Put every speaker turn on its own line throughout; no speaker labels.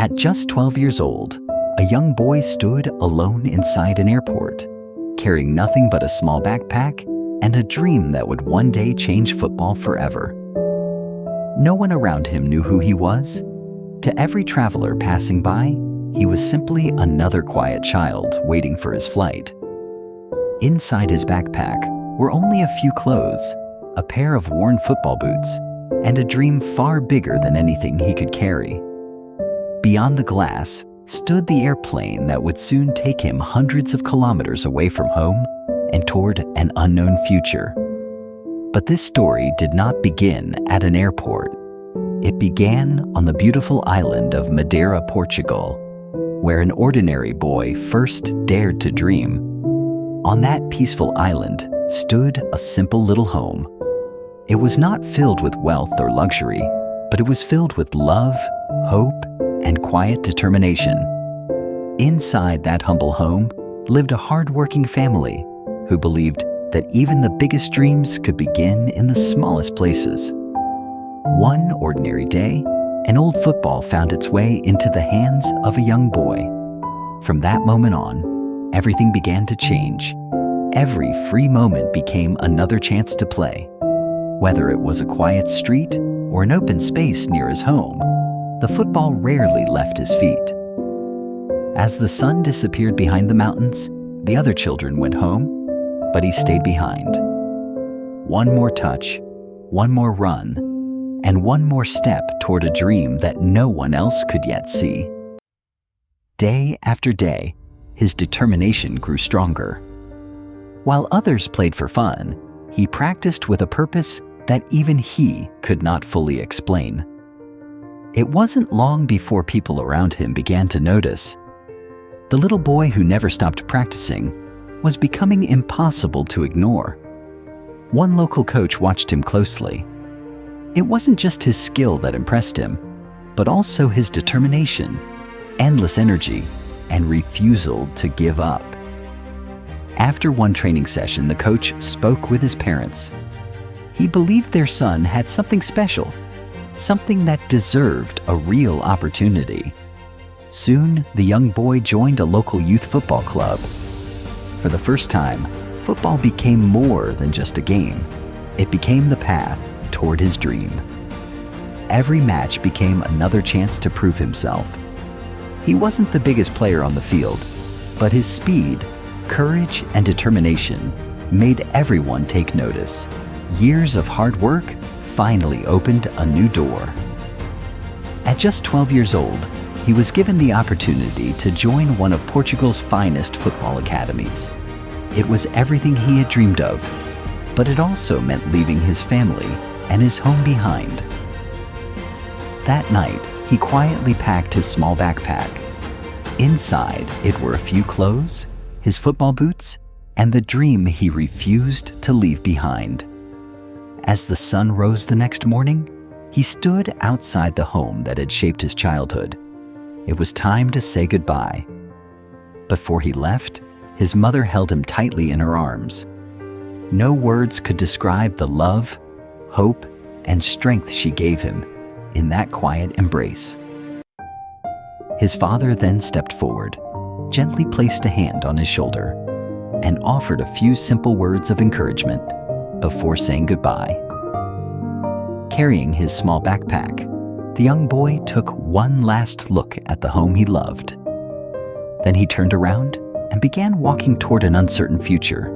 At just 12 years old, a young boy stood alone inside an airport, carrying nothing but a small backpack and a dream that would one day change football forever. No one around him knew who he was. To every traveler passing by, he was simply another quiet child waiting for his flight. Inside his backpack were only a few clothes, a pair of worn football boots, and a dream far bigger than anything he could carry. Beyond the glass stood the airplane that would soon take him hundreds of kilometers away from home and toward an unknown future. But this story did not begin at an airport. It began on the beautiful island of Madeira, Portugal, where an ordinary boy first dared to dream. On that peaceful island stood a simple little home. It was not filled with wealth or luxury, but it was filled with love, hope, and quiet determination. Inside that humble home lived a hard-working family who believed that even the biggest dreams could begin in the smallest places. One ordinary day, an old football found its way into the hands of a young boy. From that moment on, everything began to change. Every free moment became another chance to play. Whether it was a quiet street or an open space near his home, the football rarely left his feet. As the sun disappeared behind the mountains, the other children went home, but he stayed behind. One more touch, one more run, and one more step toward a dream that no one else could yet see. Day after day, his determination grew stronger. While others played for fun, he practiced with a purpose that even he could not fully explain. It wasn't long before people around him began to notice. The little boy who never stopped practicing was becoming impossible to ignore. One local coach watched him closely. It wasn't just his skill that impressed him, but also his determination, endless energy, and refusal to give up. After one training session, the coach spoke with his parents. He believed their son had something special, something that deserved a real opportunity. Soon, the young boy joined a local youth football club. For the first time, football became more than just a game. It became the path toward his dream. Every match became another chance to prove himself. He wasn't the biggest player on the field, but his speed, courage, and determination made everyone take notice. Years of hard work finally opened a new door. At just 12 years old, he was given the opportunity to join one of Portugal's finest football academies. It was everything he had dreamed of, but it also meant leaving his family and his home behind. That night, he quietly packed his small backpack. Inside, it were a few clothes, his football boots, and the dream he refused to leave behind. As the sun rose the next morning, he stood outside the home that had shaped his childhood. It was time to say goodbye. Before he left, his mother held him tightly in her arms. No words could describe the love, hope, and strength she gave him in that quiet embrace. His father then stepped forward, gently placed a hand on his shoulder, and offered a few simple words of encouragement before saying goodbye. Carrying his small backpack, the young boy took one last look at the home he loved. Then he turned around and began walking toward an uncertain future.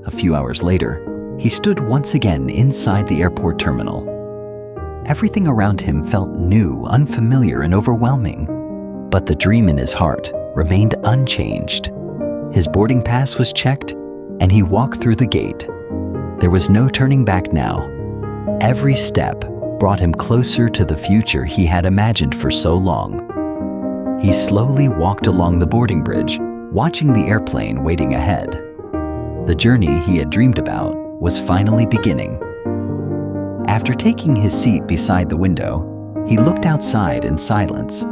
A few hours later, he stood once again inside the airport terminal. Everything around him felt new, unfamiliar, and overwhelming. But the dream in his heart remained unchanged. His boarding pass was checked, and he walked through the gate. There was no turning back now. Every step brought him closer to the future he had imagined for so long. He slowly walked along the boarding bridge, watching the airplane waiting ahead. The journey he had dreamed about was finally beginning. After taking his seat beside the window, he looked outside in silence.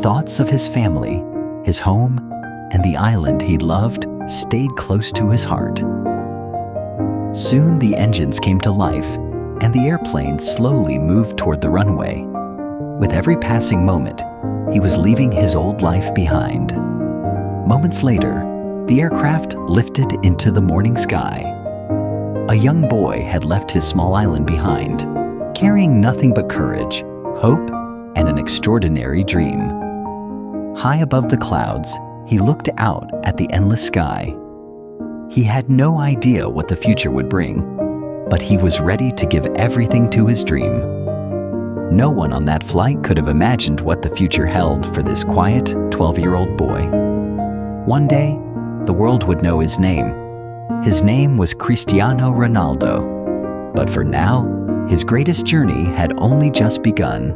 Thoughts of his family, his home, and the island he loved stayed close to his heart. Soon the engines came to life, and the airplane slowly moved toward the runway. With every passing moment, he was leaving his old life behind. Moments later, the aircraft lifted into the morning sky. A young boy had left his small island behind, carrying nothing but courage, hope, and an extraordinary dream. High above the clouds, he looked out at the endless sky. He had no idea what the future would bring, but he was ready to give everything to his dream. No one on that flight could have imagined what the future held for this quiet 12-year-old boy. One day, the world would know his name. His name was Cristiano Ronaldo. But for now, his greatest journey had only just begun.